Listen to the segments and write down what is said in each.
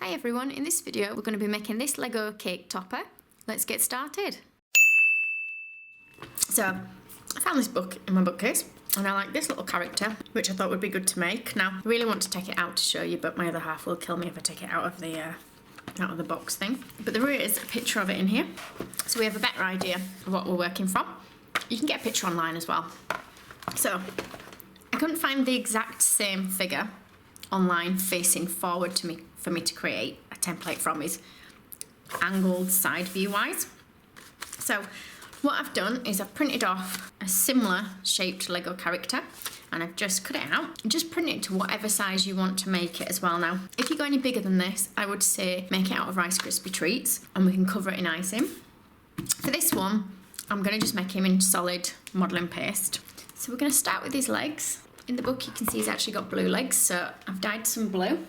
Hi everyone, in this video we're going to be making this Lego cake topper. Let's get started. So, I found this book in my bookcase and I like this little character, which I thought would be good to make. Now, I really want to take it out to show you, but my other half will kill me if I take it out of the box thing. But there is a picture of it in here, so we have a better idea of what we're working from. You can get a picture online as well. So, I couldn't find the exact same figure online facing forward to me for me to create a template from, is angled side view wise. So what I've done is I've printed off a similar shaped Lego character and I've just cut it out and just print it to whatever size you want to make it as well. Now if you go any bigger than this, I would say make it out of Rice Krispie treats and we can cover it in icing. For this one I'm going to just make him in solid modelling paste. So we're going to start with his legs. In the book you can see he's actually got blue legs, so I've dyed some blue.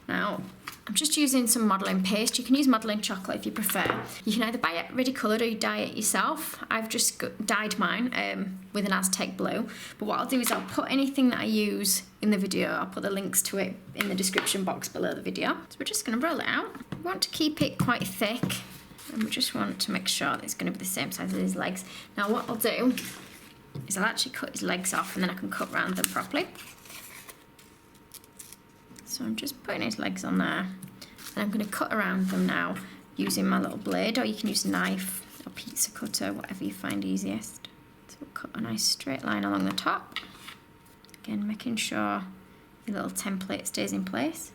Now I'm just using some modelling paste. You can use modelling chocolate if you prefer. You can either buy it ready coloured or you dye it yourself. I've just dyed mine with an Aztec blue. But what I'll do is I'll put anything that I use in the video, I'll put the links to it in the description box below the video. So we're just going to roll it out. We want to keep it quite thick and we just want to make sure that it's going to be the same size as his legs. Now what I'll do is I'll actually cut his legs off and then I can cut around them properly. So I'm just putting his legs on there and I'm going to cut around them now using my little blade, or you can use a knife or pizza cutter, whatever you find easiest. So we'll cut a nice straight line along the top. Again, making sure your little template stays in place.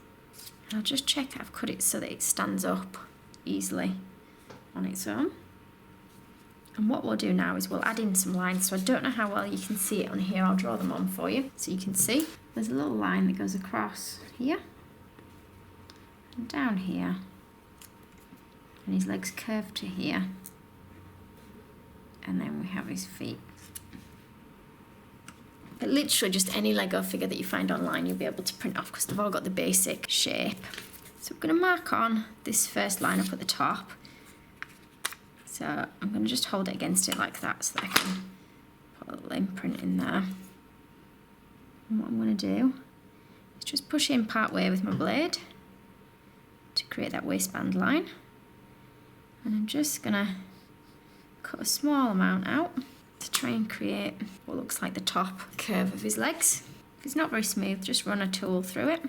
And I'll just check I've cut it so that it stands up easily on its own. And what we'll do now is we'll add in some lines. So I don't know how well you can see it on here. I'll draw them on for you so you can see. There's a little line that goes across here and down here. And his legs curve to here. And then we have his feet. But literally just any Lego figure that you find online you'll be able to print off because they've all got the basic shape. So we're going to mark on this first line up at the top. So I'm going to just hold it against it like that so that I can put a little imprint in there. And what I'm going to do is just push in part way with my blade to create that waistband line. And I'm just going to cut a small amount out to try and create what looks like the top curve of his legs. If it's not very smooth, just run a tool through it.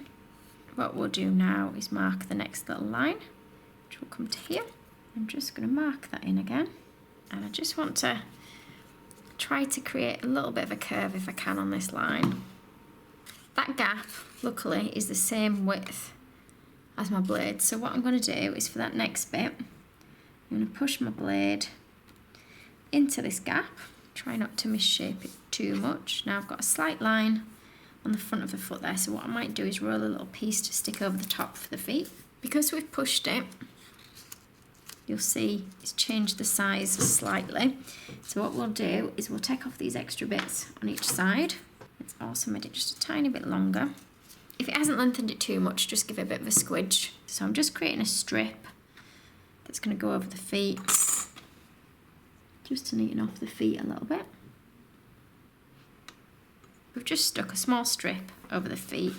What we'll do now is mark the next little line, which will come to here. I'm just going to mark that in again, and I just want to try to create a little bit of a curve if I can on this line. That gap, luckily, is the same width as my blade, so what I'm going to do is for that next bit, I'm going to push my blade into this gap, try not to misshape it too much. Now I've got a slight line on the front of the foot there, so what I might do is roll a little piece to stick over the top for the feet. Because we've pushed it, you'll see it's changed the size slightly. So what we'll do is we'll take off these extra bits on each side. It's also made it just a tiny bit longer. If it hasn't lengthened it too much, just give it a bit of a squidge. So I'm just creating a strip that's going to go over the feet, just to neaten off the feet a little bit. We've just stuck a small strip over the feet.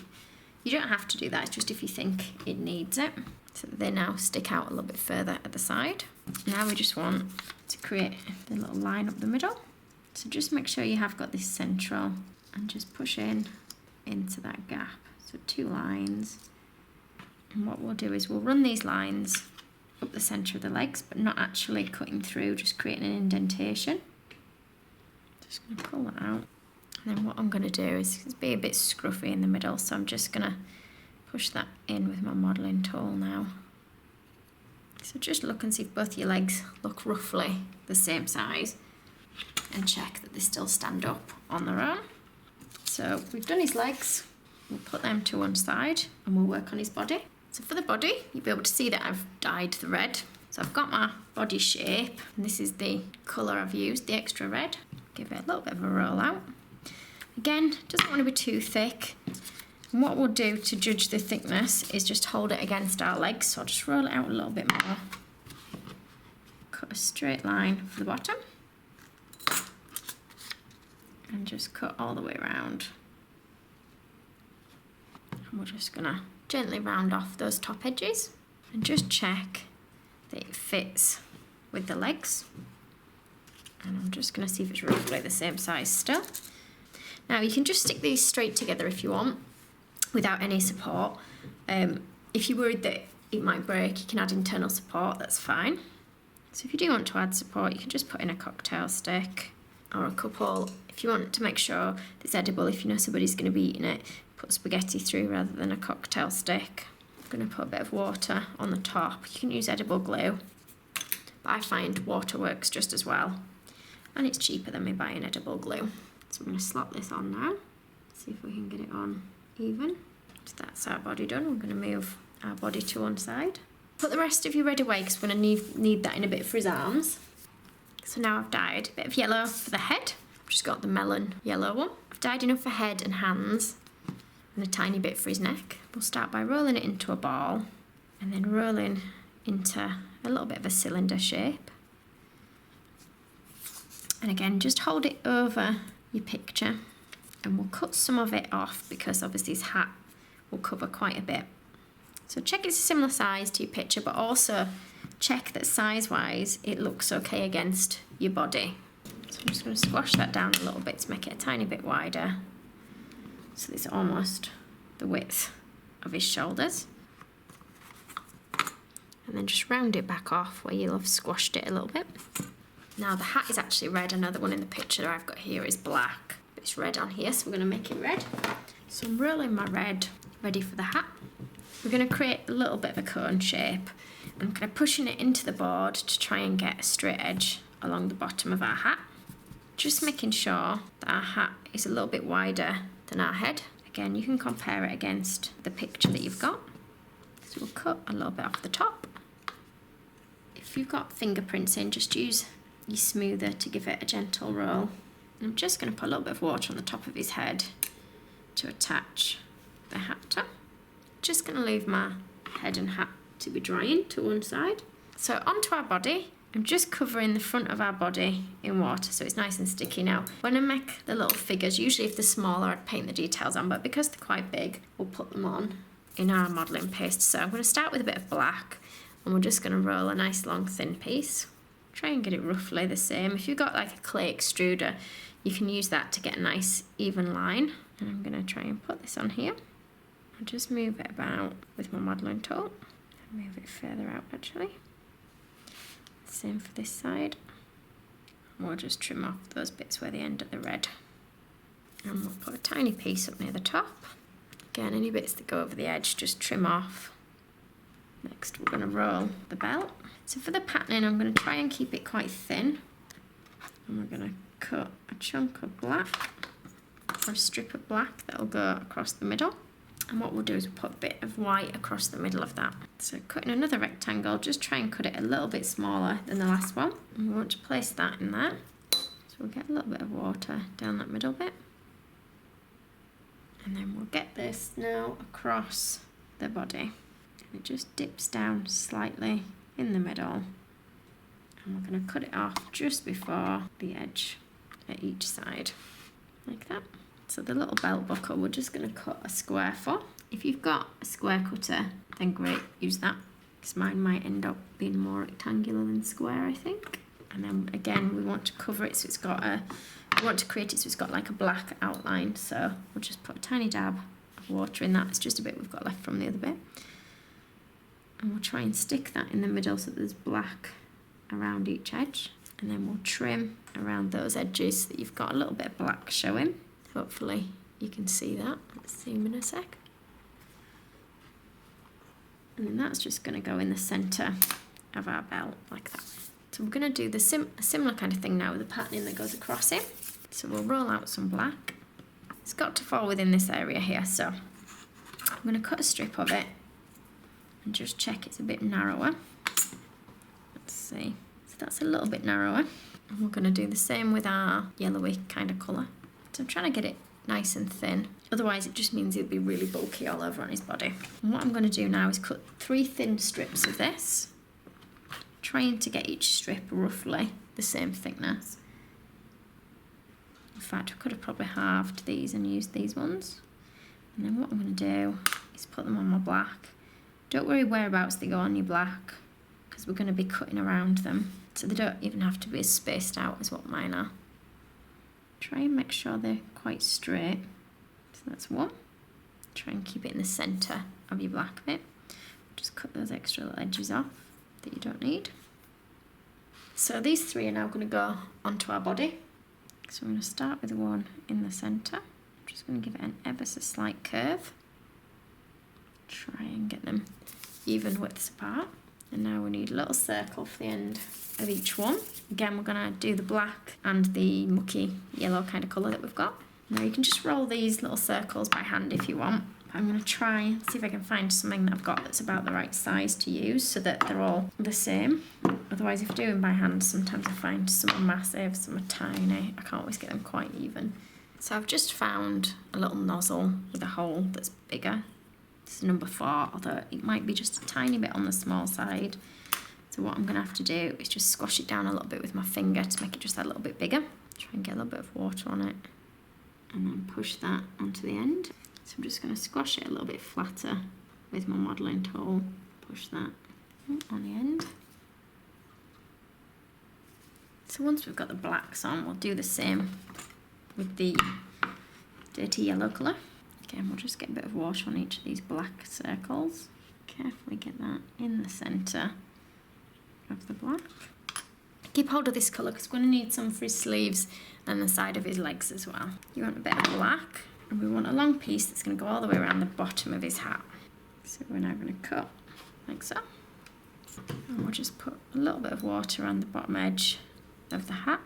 You don't have to do that, it's just if you think it needs it. So that they now stick out a little bit further at the side. Now we just want to create the little line up the middle. So just make sure you have got this central and just push in into that gap. So 2 lines. And what we'll do is we'll run these lines up the centre of the legs, but not actually cutting through, just creating an indentation. Just going to pull that out. And then what I'm going to do is be a bit scruffy in the middle, so I'm just going to push that in with my modelling tool now. So just look and see if both your legs look roughly the same size and check that they still stand up on their own. So we've done his legs, we'll put them to one side and we'll work on his body. So for the body, you'll be able to see that I've dyed the red. So I've got my body shape and this is the colour I've used, the extra red. Give it a little bit of a roll out. Again, doesn't want to be too thick. And what we'll do to judge the thickness is just hold it against our legs. So I'll just roll it out a little bit more. Cut a straight line for the bottom. And just cut all the way around. And we're just gonna gently round off those top edges and just check that it fits with the legs. And I'm just going to see if it's roughly the same size still. Now you can just stick these straight together if you want, without any support. If you're worried that it might break, you can add internal support, that's fine. So if you do want to add support, you can just put in a cocktail stick or a couple. If you want to make sure it's edible, if you know somebody's going to be eating it, put spaghetti through rather than a cocktail stick. I'm going to put a bit of water on the top. You can use edible glue, but I find water works just as well. And it's cheaper than me buying edible glue. So I'm going to slot this on now. See if we can get it on even. So that's our body done. We're going to move our body to one side. Put the rest of your red away because we're going to need that in a bit for his arms. So now I've dyed a bit of yellow for the head. I've just got the melon yellow one. I've dyed enough for head and hands and a tiny bit for his neck. We'll start by rolling it into a ball and then rolling into a little bit of a cylinder shape. And again, just hold it over your picture and we'll cut some of it off because obviously his hat will cover quite a bit. So check it's a similar size to your picture, but also check that size-wise it looks okay against your body. So I'm just going to squash that down a little bit to make it a tiny bit wider. So it's almost the width of his shoulders. And then just round it back off where you'll have squashed it a little bit. Now the hat is actually red. I know the one in the picture I've got here is black, but it's red on here, so we're going to make it red. So I'm rolling my red ready for the hat. We're going to create a little bit of a cone shape. I'm kind of pushing it into the board to try and get a straight edge along the bottom of our hat. Just making sure that our hat is a little bit wider than our head. Again, you can compare it against the picture that you've got. So we'll cut a little bit off the top. If you've got fingerprints in, just use your smoother to give it a gentle roll. And I'm just going to put a little bit of water on the top of his head to attach the hat to. Just going to leave my head and hat to be drying to one side. So onto our body, I'm just covering the front of our body in water so it's nice and sticky. Now when I make the little figures, usually if they're smaller I'd paint the details on, but because they're quite big we'll put them on in our modelling paste. So I'm going to start with a bit of black and we're just going to roll a nice long thin piece. Try and get it roughly the same. If you've got like a clay extruder, you can use that to get a nice even line. And I'm going to try and put this on here. I'll just move it about with my modelling tool. And move it further out actually. Same for this side. And we'll just trim off those bits where they end at the red. And we'll put a tiny piece up near the top. Again, any bits that go over the edge, just trim off. Next we're going to roll the belt. So for the patterning, I'm going to try and keep it quite thin. And we're going to cut a chunk of black, or a strip of black that'll go across the middle. And what we'll do is we'll put a bit of white across the middle of that. So cutting another rectangle, just try and cut it a little bit smaller than the last one. And we want to place that in there. So we'll get a little bit of water down that middle bit. And then we'll get this now across the body. And it just dips down slightly in the middle. And we're going to cut it off just before the edge at each side, like that. So the little belt buckle, we're just going to cut a square for. If you've got a square cutter, then great, use that. Because mine might end up being more rectangular than square, I think. And then again, we want to cover it so it's got we want to create it so it's got like a black outline. So we'll just put a tiny dab of water in that. It's just a bit we've got left from the other bit. And we'll try and stick that in the middle so that there's black around each edge. And then we'll trim around those edges so that you've got a little bit of black showing. Hopefully you can see that. Let's zoom in a sec. And then that's just going to go in the centre of our belt like that. So we're going to do a similar kind of thing now with the patterning that goes across it. So we'll roll out some black. It's got to fall within this area here, so I'm going to cut a strip of it and just check it's a bit narrower. Let's see. So that's a little bit narrower. And we're going to do the same with our yellowy kind of colour. So I'm trying to get it nice and thin. Otherwise it just means it'll be really bulky all over on his body. And what I'm going to do now is cut 3 thin strips of this, trying to get each strip roughly the same thickness. In fact, I could have probably halved these and used these ones. And then what I'm going to do is put them on my black. Don't worry whereabouts they go on your black, because we're going to be cutting around them, so they don't even have to be as spaced out as what mine are. Try and make sure they're quite straight. So that's one. Try and keep it in the centre of your black bit. Just cut those extra little edges off that you don't need. So these three are now going to go onto our body. So I'm going to start with the one in the centre. I'm just going to give it an ever so slight curve. Try and get them even widths apart. And now we need a little circle for the end of each one. Again, we're going to do the black and the mucky yellow kind of colour that we've got. Now you can just roll these little circles by hand if you want. I'm going to try and see if I can find something that I've got that's about the right size to use so that they're all the same. Otherwise, if doing by hand, sometimes I find some are massive, some are tiny. I can't always get them quite even. So I've just found a little nozzle with a hole that's bigger. This is number 4, although it might be just a tiny bit on the small side. So what I'm going to have to do is just squash it down a little bit with my finger to make it just that little bit bigger. Try and get a little bit of water on it. And then push that onto the end. So I'm just going to squash it a little bit flatter with my modelling tool. Push that on the end. So once we've got the blacks on, we'll do the same with the dirty yellow colour. Again, we'll just get a bit of water on each of these black circles. Carefully get that in the centre of the black. Keep hold of this colour because we're going to need some for his sleeves and the side of his legs as well. You want a bit of black, and we want a long piece that's going to go all the way around the bottom of his hat. So we're now going to cut like so. And we'll just put a little bit of water around the bottom edge of the hat.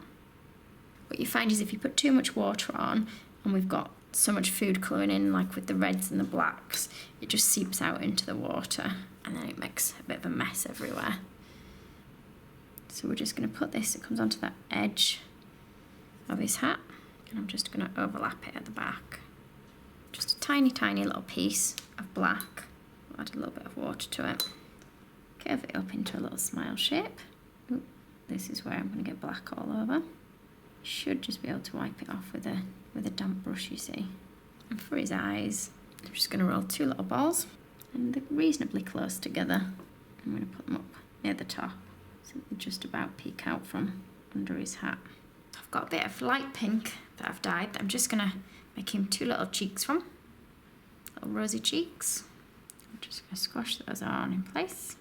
What you find is if you put too much water on, and we've got so much food colouring in, like with the reds and the blacks, it just seeps out into the water and then it makes a bit of a mess everywhere. So we're just going to put this, it comes onto that edge of his hat, and I'm just going to overlap it at the back. Just a tiny, tiny little piece of black. We'll add a little bit of water to it. Curve it up into a little smile shape. Ooh, this is where I'm going to get black all over. Should just be able to wipe it off with a damp brush, you see. And for his eyes, I'm just going to roll 2 little balls, and they're reasonably close together. I'm going to put them up near the top so they just about peek out from under his hat. I've got a bit of light pink that I've dyed that I'm just going to make him 2 little cheeks from. Little rosy cheeks. I'm just going to squash those on in place.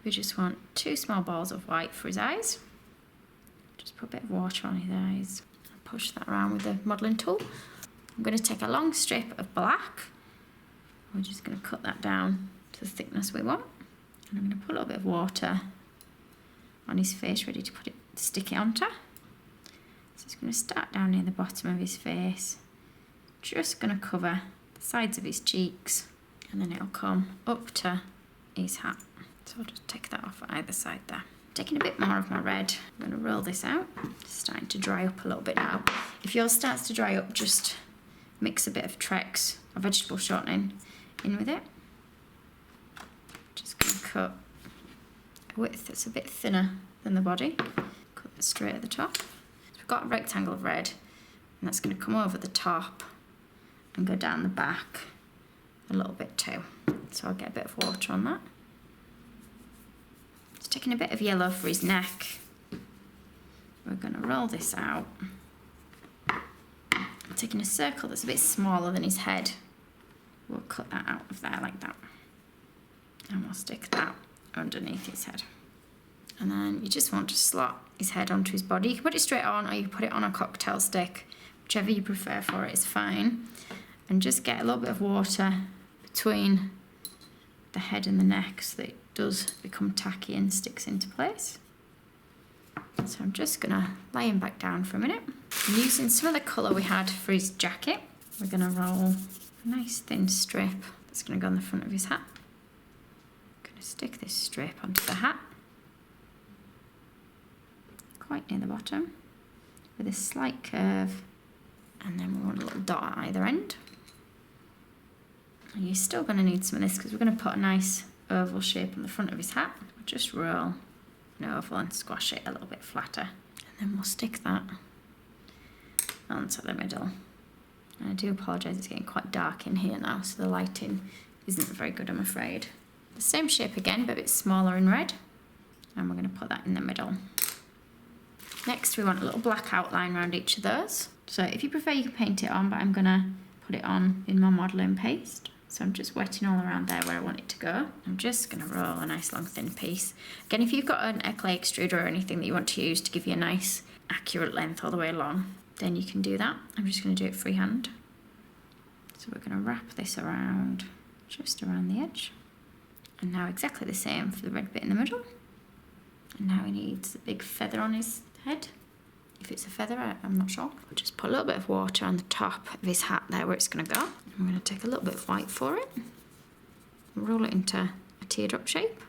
We just want 2 small balls of white for his eyes. Just put a bit of water on his eyes. Push that around with the modelling tool. I'm going to take a long strip of black. We're just going to cut that down to the thickness we want. And I'm going to put a little bit of water on his face, ready to stick it onto. So it's going to start down near the bottom of his face. Just going to cover the sides of his cheeks, and then it'll come up to his hat. So I'll just take that off either side there. Taking a bit more of my red, I'm going to roll this out. It's starting to dry up a little bit now. If yours starts to dry up, just mix a bit of Trex or vegetable shortening in with it. Just going to cut a width that's a bit thinner than the body. Cut that straight at the top. So we've got a rectangle of red, and that's going to come over the top and go down the back a little bit too. So I'll get a bit of water on that. Taking a bit of yellow for his neck. We're going to roll this out. I'm taking a circle that's a bit smaller than his head. We'll cut that out of there like that. And we'll stick that underneath his head. And then you just want to slot his head onto his body. You can put it straight on, or you put it on a cocktail stick. Whichever you prefer for it is fine. And just get a little bit of water between the head and the neck so that it does become tacky and sticks into place. So I'm just going to lay him back down for a minute. I'm using some of the colour we had for his jacket. We're going to roll a nice thin strip that's going to go on the front of his hat. I'm going to stick this strip onto the hat, quite near the bottom, with a slight curve, and then we want a little dot at either end. And you're still going to need some of this because we're going to put a nice oval shape on the front of his hat. We'll just roll an oval and squash it a little bit flatter, and then we'll stick that onto the middle. And I do apologise, it's getting quite dark in here now, so the lighting isn't very good, I'm afraid. The same shape again, but a bit smaller in red. And we're going to put that in the middle. Next, we want a little black outline around each of those. So if you prefer, you can paint it on, but I'm going to put it on in my modelling paste. So I'm just wetting all around there where I want it to go. I'm just going to roll a nice long thin piece. Again, if you've got an clay extruder or anything that you want to use to give you a nice accurate length all the way along, then you can do that. I'm just going to do it freehand. So we're going to wrap this around, just around the edge. And now exactly the same for the red bit in the middle. And now he needs a big feather on his head. If it's a feather, I'm not sure. I'll just put a little bit of water on the top of his hat there where it's going to go. I'm going to take a little bit of white for it. Roll it into a teardrop shape.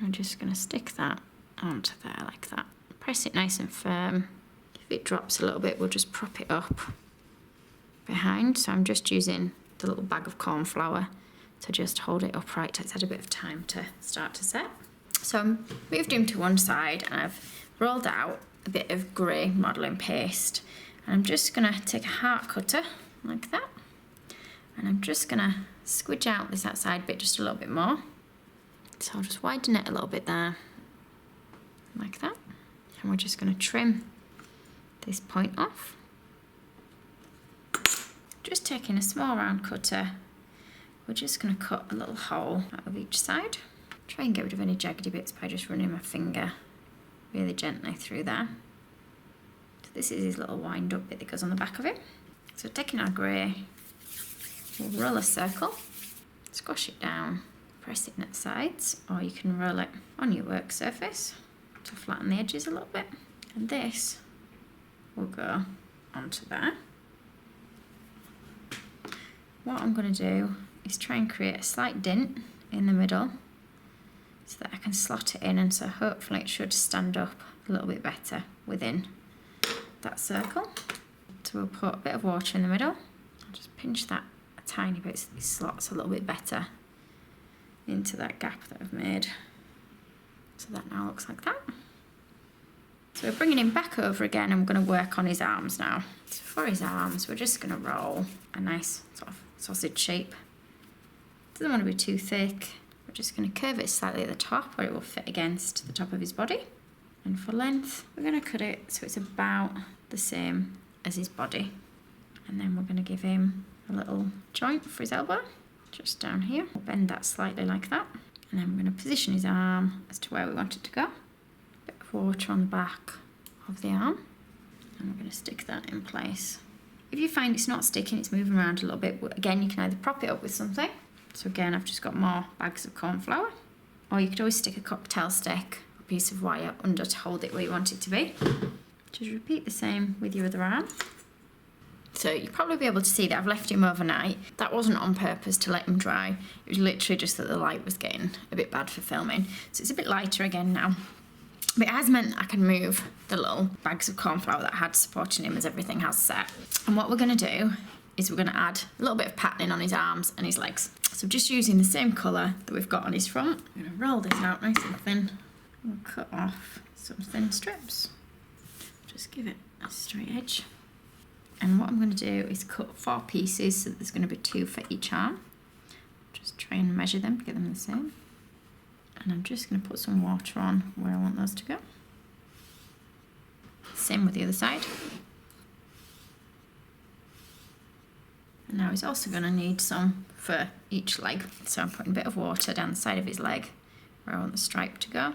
I'm just going to stick that onto there like that. Press it nice and firm. If it drops a little bit, we'll just prop it up behind. So I'm just using the little bag of corn flour to just hold it upright. It's had a bit of time to start to set. So I've moved him to one side and I've rolled out a bit of grey modelling paste. And I'm just going to take a heart cutter like that. And I'm just going to squidge out this outside bit just a little bit more. So I'll just widen it a little bit there, like that. And we're just going to trim this point off. Just taking a small round cutter, we're just going to cut a little hole out of each side. Try and get rid of any jaggedy bits by just running my finger really gently through there. So this is his little wind up bit that goes on the back of it. So taking our grey, we'll roll a circle, squash it down, press it in at the sides, or you can roll it on your work surface to flatten the edges a little bit. And this will go onto there. What I'm going to do is try and create a slight dent in the middle so that I can slot it in, and so hopefully it should stand up a little bit better within that circle. So we'll put a bit of water in the middle. I'll just pinch that a tiny bit so it slots a little bit better into that gap that I've made. So that now looks like that. So we're bringing him back over again and we're going to work on his arms now. So for his arms, we're just going to roll a nice sort of sausage shape. Doesn't want to be too thick. We're just going to curve it slightly at the top where it will fit against the top of his body. And for length, we're going to cut it so it's about the same as his body. And then we're going to give him a little joint for his elbow, just down here. We'll bend that slightly like that. And then we're going to position his arm as to where we want it to go. A bit of water on the back of the arm. And we're going to stick that in place. If you find it's not sticking, it's moving around a little bit, again, you can either prop it up with something. So again, I've just got more bags of corn flour. Or you could always stick a cocktail stick, a piece of wire under to hold it where you want it to be. Just repeat the same with your other arm. So you'll probably be able to see that I've left him overnight. That wasn't on purpose to let him dry. It was literally just that the light was getting a bit bad for filming. So it's a bit lighter again now. But it has meant I can move the little bags of corn flour that I had supporting him as everything has set. And what we're going to do is we're going to add a little bit of patterning on his arms and his legs. So just using the same colour that we've got on his front, I'm going to roll this out nice and thin. We'll cut off some thin strips. Just give it a straight edge. And what I'm going to do is cut 4 pieces, so there's going to be 2 for each arm. Just try and measure them, get them the same. And I'm just going to put some water on where I want those to go. Same with the other side. And now he's also going to need some for each leg. So I'm putting a bit of water down the side of his leg where I want the stripe to go.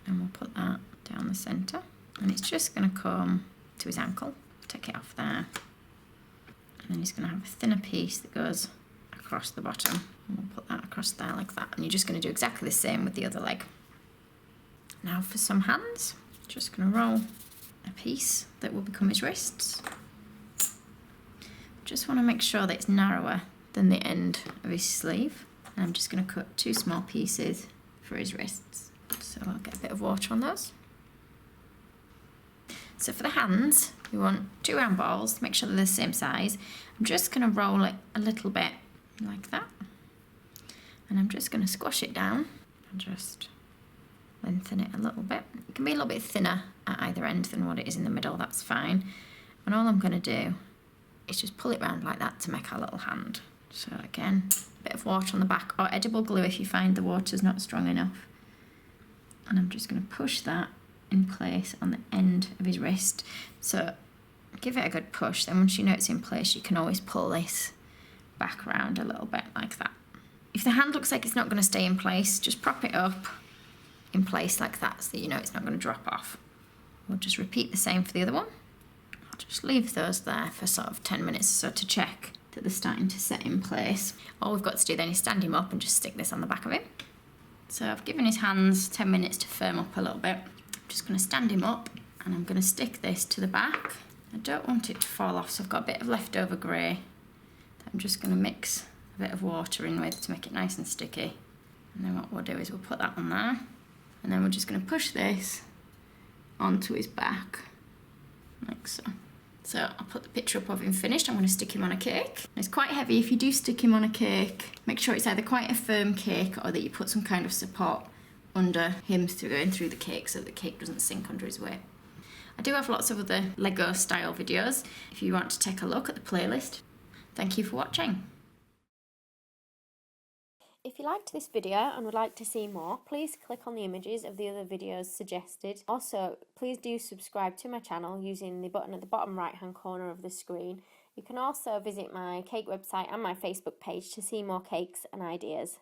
And we'll put that down the centre. And it's just going to come to his ankle. Take it off there. And then he's going to have a thinner piece that goes across the bottom. And we'll put that across there like that. And you're just going to do exactly the same with the other leg. Now for some hands, just going to roll a piece that will become his wrists. Just want to make sure that it's narrower than the end of his sleeve. And I'm just going to cut 2 small pieces for his wrists. So I'll get a bit of water on those. So for the hands, we want 2 round balls, make sure they're the same size. I'm just going to roll it a little bit like that. And I'm just going to squash it down and just lengthen it a little bit. It can be a little bit thinner at either end than what it is in the middle, that's fine. And all I'm going to do is just pull it round like that to make our little hand. So again, a bit of water on the back, or edible glue if you find the water's not strong enough. And I'm just going to push that in place on the end of his wrist. So give it a good push, then once you know it's in place, you can always pull this back around a little bit like that. If the hand looks like it's not going to stay in place, just prop it up in place like that so that you know it's not going to drop off. We'll just repeat the same for the other one. I'll just leave those there for sort of 10 minutes or so to check that they're starting to set in place. All we've got to do then is stand him up and just stick this on the back of him. So I've given his hands 10 minutes to firm up a little bit. I'm just going to stand him up and I'm going to stick this to the back. I don't want it to fall off, so I've got a bit of leftover grey that I'm just going to mix a bit of water in with to make it nice and sticky. And then what we'll do is we'll put that on there, and then we're just going to push this onto his back, like so. So I'll put the picture up of him finished. I'm going to stick him on a cake. It's quite heavy. If you do stick him on a cake, make sure it's either quite a firm cake or that you put some kind of support under him going through the cake so that the cake doesn't sink under his weight. I do have lots of other Lego style videos if you want to take a look at the playlist. Thank you for watching. If you liked this video and would like to see more, please click on the images of the other videos suggested. Also, please do subscribe to my channel using the button at the bottom right hand corner of the screen. You can also visit my cake website and my Facebook page to see more cakes and ideas.